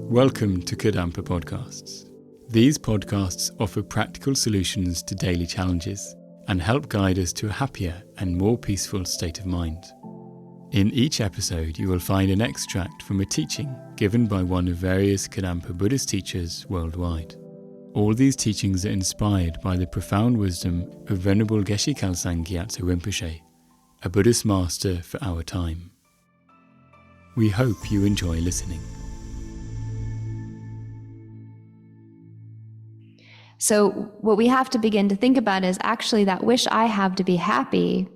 Welcome to Kadampa podcasts. These podcasts offer practical solutions to daily challenges and help guide us to a happier and more peaceful state of mind. In each episode, you will find an extract from a teaching given by one of various Kadampa Buddhist teachers worldwide. All these teachings are inspired by the profound wisdom of Venerable Geshe Khalsang Gyatso Rinpoche, a Buddhist master for our time. We hope you enjoy listening. So what we have to begin to think about is actually that wish I have to be happy,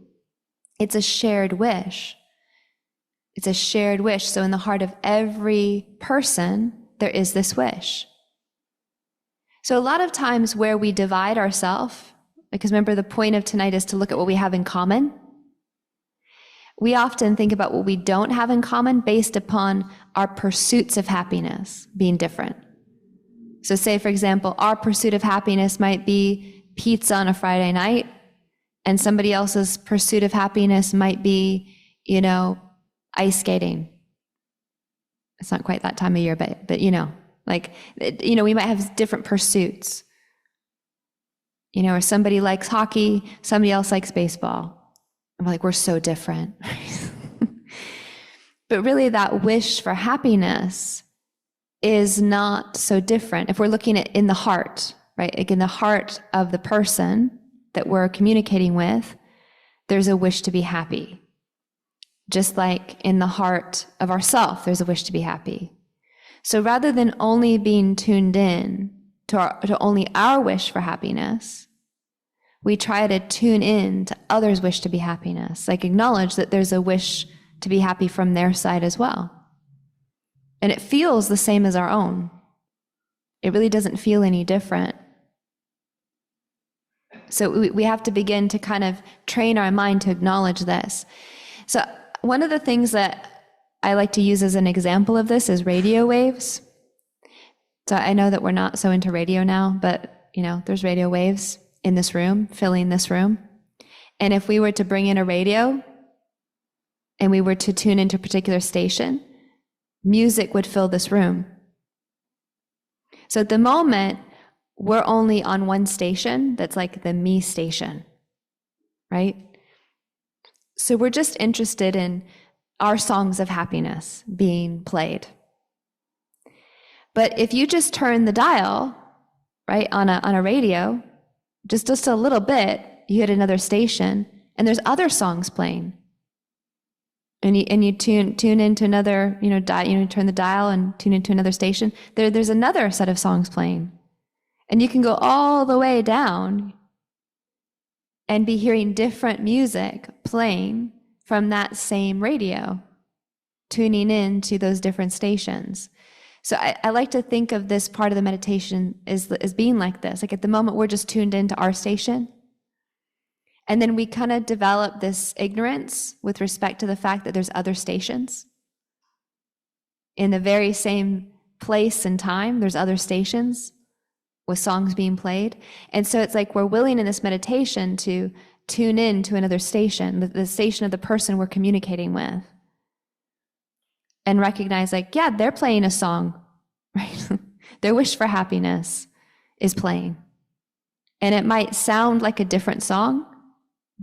it's a shared wish. It's a shared wish. So in the heart of every person, there is this wish. So a lot of times where we divide ourselves, because remember the point of tonight is to look at what we have in common. We often think about what we don't have in common based upon our pursuits of happiness being different. So say, for example, our pursuit of happiness might be pizza on a Friday night, and somebody else's pursuit of happiness might be, ice skating. It's not quite that time of year, but we might have different pursuits. Or somebody likes hockey, somebody else likes baseball. I'm like, we're so different. But really that wish for happiness is not so different. If we're looking at in the heart, right? Like in the heart of the person that we're communicating with, there's a wish to be happy. Just like in the heart of ourself, there's a wish to be happy. So rather than only being tuned in to only our wish for happiness, we try to tune in to others' wish to be happiness. Like acknowledge that there's a wish to be happy from their side as well. And it feels the same as our own. It really doesn't feel any different. So we have to begin to kind of train our mind to acknowledge this. So one of the things that I like to use as an example of this is radio waves. So I know that we're not so into radio now, but there's radio waves in this room, filling this room. And if we were to bring in a radio and we were to tune into a particular station, music would fill this room. So at the moment, we're only on one station that's like the me station, right? So we're just interested in our songs of happiness being played. But if you just turn the dial, right, on a radio, just a little bit, you hit another station, and there's other songs playing. And you tune into another, turn the dial and tune into another station. There's another set of songs playing. And you can go all the way down and be hearing different music playing from that same radio, tuning in to those different stations. So I like to think of this part of the meditation as being like this. Like at the moment, we're just tuned into our station. And then we kind of develop this ignorance with respect to the fact that there's other stations. In the very same place and time, there's other stations with songs being played. And so it's like we're willing in this meditation to tune in to another station, the station of the person we're communicating with. And recognize they're playing a song, right? Their wish for happiness is playing. And it might sound like a different song,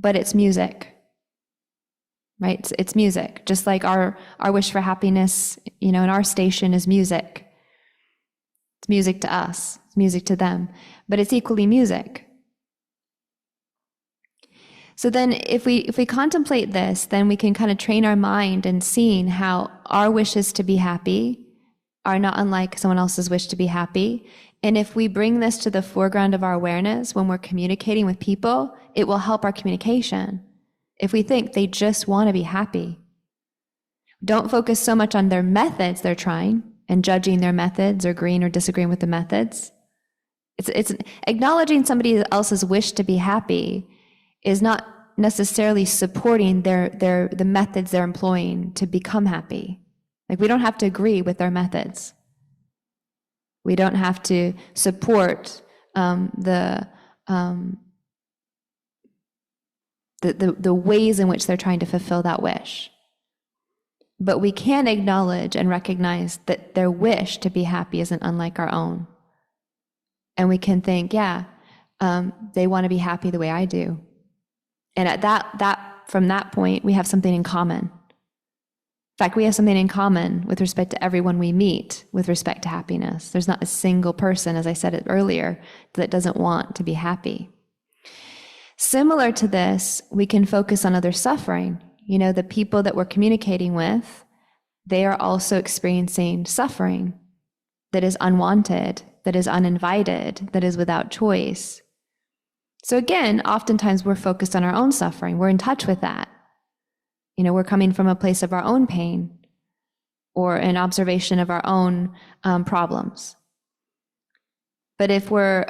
but it's music, right? It's music, just like our wish for happiness, in our station is music. It's music to us, it's music to them, but it's equally music. So then if we contemplate this, then we can kind of train our mind in seeing how our wishes to be happy are not unlike someone else's wish to be happy. And if we bring this to the foreground of our awareness when we're communicating with people, it will help our communication. If we think they just want to be happy, don't focus so much on their methods they're trying and judging their methods or agreeing or disagreeing with the methods. It's acknowledging somebody else's wish to be happy is not necessarily supporting the methods they're employing to become happy. Like we don't have to agree with their methods. We don't have to support the ways in which they're trying to fulfill that wish. But we can acknowledge and recognize that their wish to be happy isn't unlike our own. And we can think, they want to be happy the way I do. And at from that point, we have something in common. In fact, we have something in common with respect to everyone we meet with respect to happiness. There's not a single person, as I said it earlier, that doesn't want to be happy. Similar to this, we can focus on other suffering. The people that we're communicating with, they are also experiencing suffering that is unwanted, that is uninvited, that is without choice. So again, oftentimes we're focused on our own suffering. We're in touch with that. We're coming from a place of our own pain or an observation of our own problems. But if we're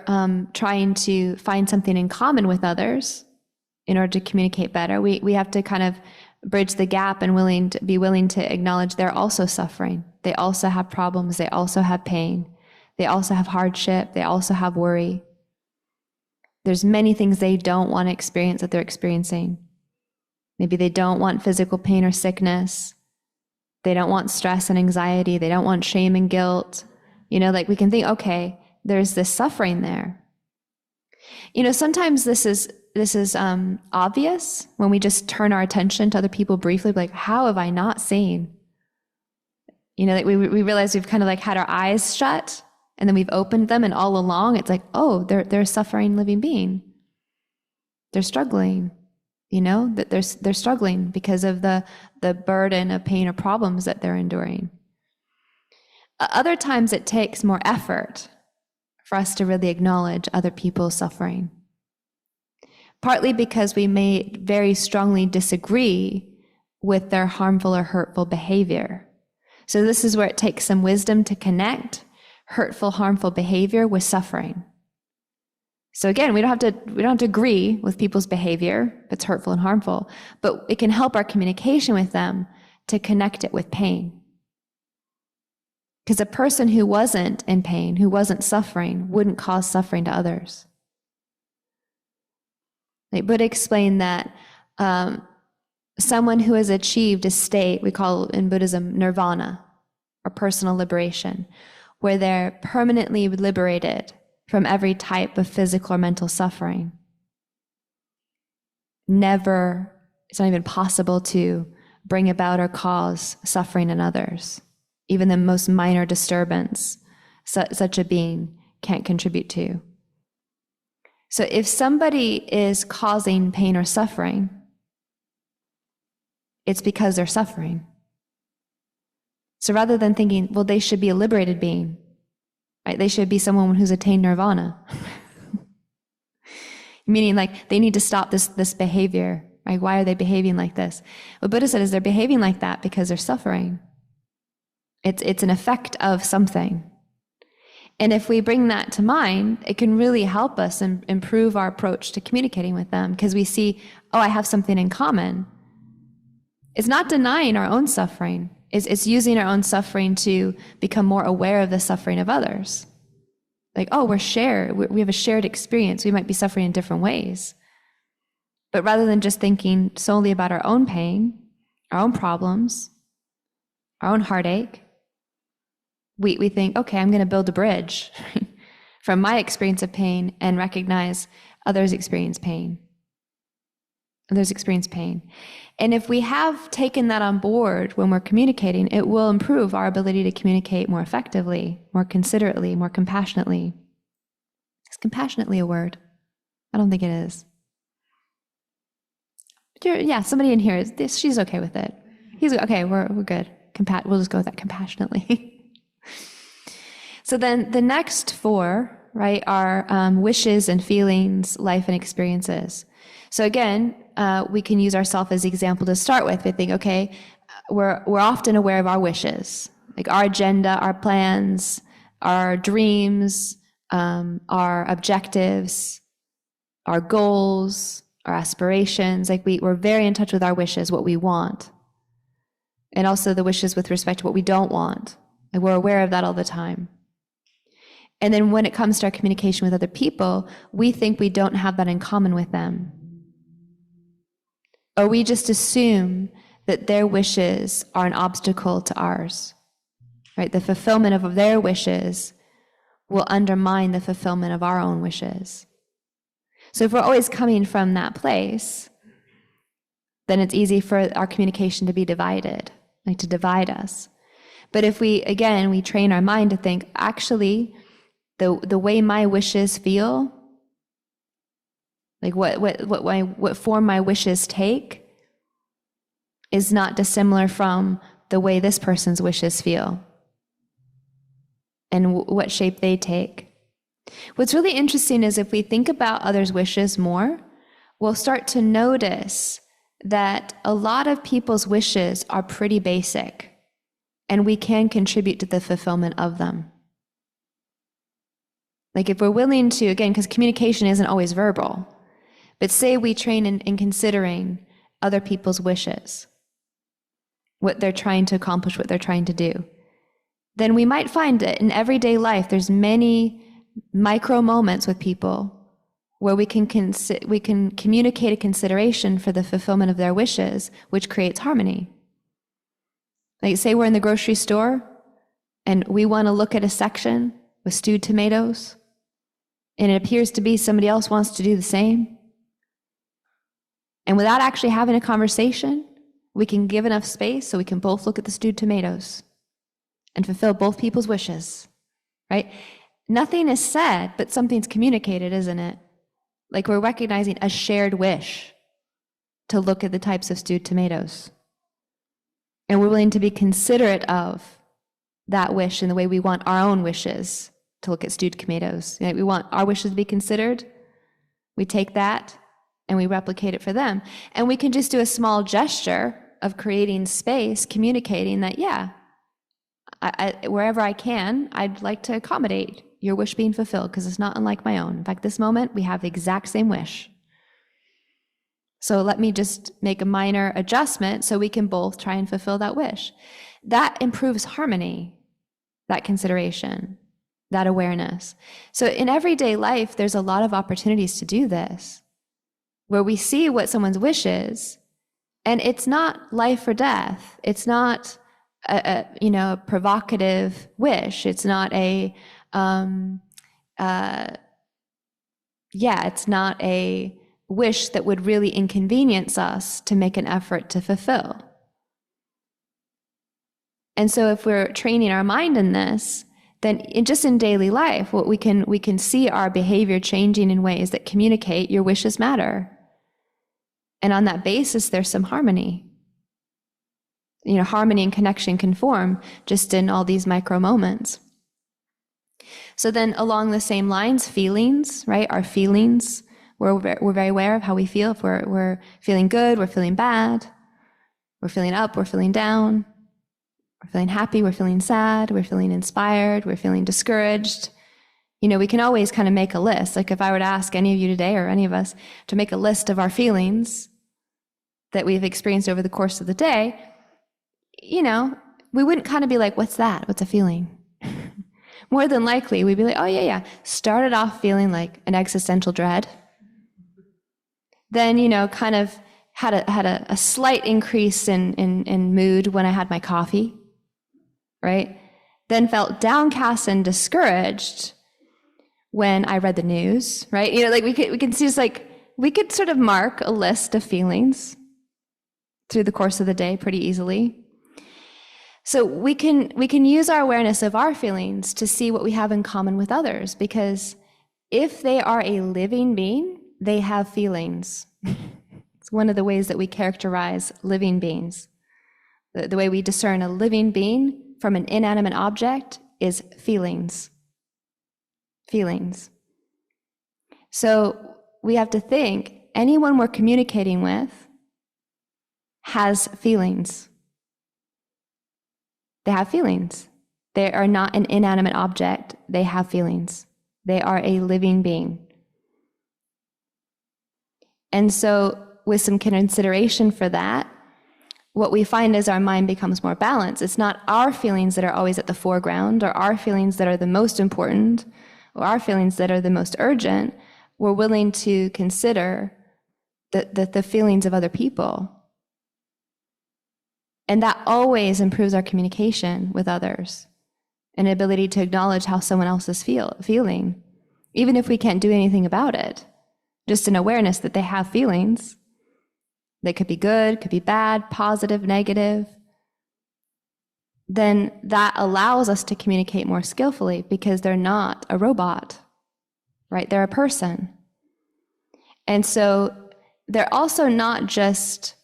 trying to find something in common with others in order to communicate better, we have to kind of bridge the gap and be willing to acknowledge they're also suffering. They also have problems. They also have pain. They also have hardship. They also have worry. There's many things they don't want to experience that they're experiencing. Maybe they don't want physical pain or sickness. They don't want stress and anxiety. They don't want shame and guilt. We can think, okay, there's this suffering there. Sometimes this is obvious when we just turn our attention to other people briefly, like, how have I not seen? We realize we've kind of had our eyes shut and then we've opened them, and all along it's like, oh, they're a suffering living being. They're struggling, that they're struggling because of the burden of pain or problems that they're enduring. Other times it takes more effort for us to really acknowledge other people's suffering. Partly because we may very strongly disagree with their harmful or hurtful behavior. So this is where it takes some wisdom to connect hurtful, harmful behavior with suffering. So again, we don't have to agree with people's behavior if it's hurtful and harmful, but it can help our communication with them to connect it with pain. Because a person who wasn't in pain, who wasn't suffering, wouldn't cause suffering to others. Buddha explained that someone who has achieved a state we call in Buddhism nirvana, or personal liberation, where they're permanently liberated from every type of physical or mental suffering. It's not even possible to bring about or cause suffering in others. Even the most minor disturbance, such a being can't contribute to. So if somebody is causing pain or suffering, it's because they're suffering. So rather than thinking, well, they should be a liberated being, right? They should be someone who's attained nirvana. Meaning they need to stop this behavior, right? Why are they behaving like this? What Buddha said is they're behaving like that because they're suffering. It's an effect of something. And if we bring that to mind, it can really help us improve our approach to communicating with them, because we see, oh, I have something in common. It's not denying our own suffering. It's using our own suffering to become more aware of the suffering of others. Oh, we have a shared experience. We might be suffering in different ways. But rather than just thinking solely about our own pain, our own problems, our own heartache, we think, okay, I'm going to build a bridge from my experience of pain and recognize others experience pain. Others experience pain. And if we have taken that on board when we're communicating, it will improve our ability to communicate more effectively, more considerately, more compassionately. Is compassionately a word? I don't think it is. But somebody in here, she's okay with it. He's okay, we're good. We'll just go with that, compassionately. So then the next four, right, are wishes and feelings, life and experiences. So again, we can use ourselves as the example to start with. We think, okay, we're often aware of our wishes, like our agenda, our plans, our dreams, our objectives, our goals, our aspirations. We're very in touch with our wishes, what we want, and also the wishes with respect to what we don't want. We're aware of that all the time. And then when it comes to our communication with other people, we think we don't have that in common with them. Or we just assume that their wishes are an obstacle to ours, right? The fulfillment of their wishes will undermine the fulfillment of our own wishes. So if we're always coming from that place, then it's easy for our communication to be divided, like to divide us. But if we train our mind to think, actually, the way my wishes feel, like what form my wishes take, is not dissimilar from the way this person's wishes feel and what shape they take. What's really interesting is if we think about others' wishes more, we'll start to notice that a lot of people's wishes are pretty basic, and we can contribute to the fulfillment of them. Like if we're willing to, again, because communication isn't always verbal, but say we train in considering other people's wishes, what they're trying to accomplish, what they're trying to do, then we might find that in everyday life, there's many micro moments with people where we can communicate a consideration for the fulfillment of their wishes, which creates harmony. Like say we're in the grocery store and we want to look at a section with stewed tomatoes, and it appears to be somebody else wants to do the same. And without actually having a conversation, we can give enough space so we can both look at the stewed tomatoes and fulfill both people's wishes, right? Nothing is said, but something's communicated, isn't it? Like we're recognizing a shared wish to look at the types of stewed tomatoes. And we're willing to be considerate of that wish in the way we want our own wishes to look at stewed tomatoes. You know, we want our wishes to be considered. We take that and we replicate it for them. And we can just do a small gesture of creating space, communicating that, yeah, wherever I can, I'd like to accommodate your wish being fulfilled because it's not unlike my own. In fact, this moment, we have the exact same wish. So let me just make a minor adjustment so we can both try and fulfill that wish. That improves harmony, that consideration, that awareness. So in everyday life, there's a lot of opportunities to do this, where we see what someone's wish is, and it's not life or death. It's not a provocative wish. It's not it's not a wish that would really inconvenience us to make an effort to fulfill. And so if we're training our mind in this, then just in daily life, what we can see our behavior changing in ways that communicate your wishes matter. And on that basis, there's some harmony. Harmony and connection can form just in all these micro moments. So then along the same lines, feelings, right? Our feelings, we're very aware of how we feel. If we're feeling good, we're feeling bad. We're feeling up, we're feeling down. We're feeling happy, we're feeling sad. We're feeling inspired, we're feeling discouraged. We can always kind of make a list. Like if I were to ask any of you today or any of us to make a list of our feelings that we've experienced over the course of the day, we wouldn't kind of be like, what's that? What's a feeling? More than likely, we'd be like, oh, yeah. Started off feeling like an existential dread. Then, kind of had a slight increase in mood when I had my coffee, right? Then felt downcast and discouraged when I read the news, right? We can see we could sort of mark a list of feelings through the course of the day pretty easily. So we can use our awareness of our feelings to see what we have in common with others, because if they are a living being, they have feelings. It's one of the ways that we characterize living beings. The way we discern a living being from an inanimate object is feelings. Feelings. So we have to think, anyone we're communicating with has feelings. They have feelings. They are not an inanimate object. They have feelings. They are a living being. And so with some consideration for that, what we find is our mind becomes more balanced. It's not our feelings that are always at the foreground, or our feelings that are the most important, or our feelings that are the most urgent. We're willing to consider the feelings of other people. And that always improves our communication with others and ability to acknowledge how someone else is feeling, even if we can't do anything about it. Just an awareness that they have feelings. They could be good, could be bad, positive, negative. Then that allows us to communicate more skillfully because they're not a robot, right? They're a person. And so they're also not just,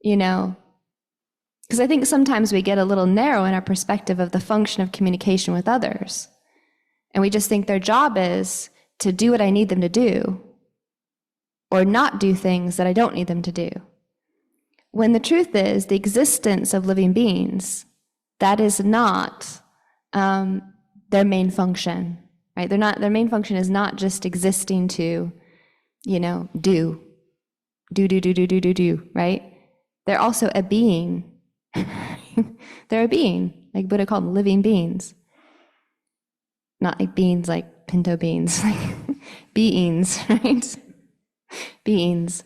because I think sometimes we get a little narrow in our perspective of the function of communication with others. And we just think their job is to do what I need them to do or not do things that I don't need them to do. When the truth is, the existence of living beings, that is not their main function, right? Their main function is not just existing to, do, right? They're also a being. They're a being, like Buddha called them living beings. Not like beans like pinto beans, like beings, right? Beings.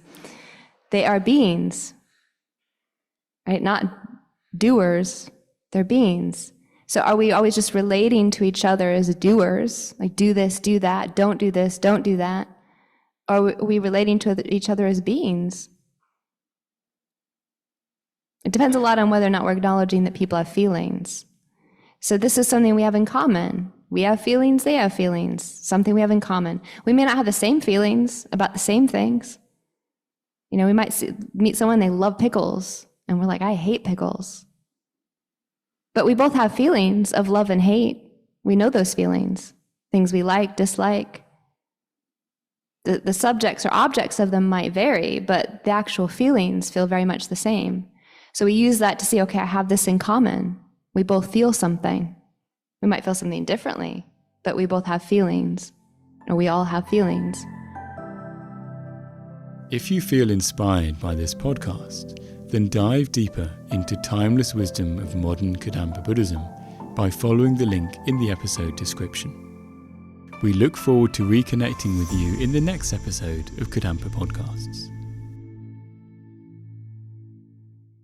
They are beings, right? Not doers, they're beings. So are we always just relating to each other as doers, like do this, do that, don't do this, don't do that? Or are we relating to each other as beings? It depends a lot on whether or not we're acknowledging that people have feelings. So this is something we have in common. We have feelings, they have feelings, something we have in common. We may not have the same feelings about the same things. We might meet someone, they love pickles, and we're like, I hate pickles. But we both have feelings of love and hate. We know those feelings, things we like, dislike. The subjects or objects of them might vary, but the actual feelings feel very much the same. So we use that to see, okay, I have this in common. We both feel something. We might feel something differently, but we both have feelings, or we all have feelings. If you feel inspired by this podcast, then dive deeper into timeless wisdom of modern Kadampa Buddhism by following the link in the episode description. We look forward to reconnecting with you in the next episode of Kadampa Podcasts.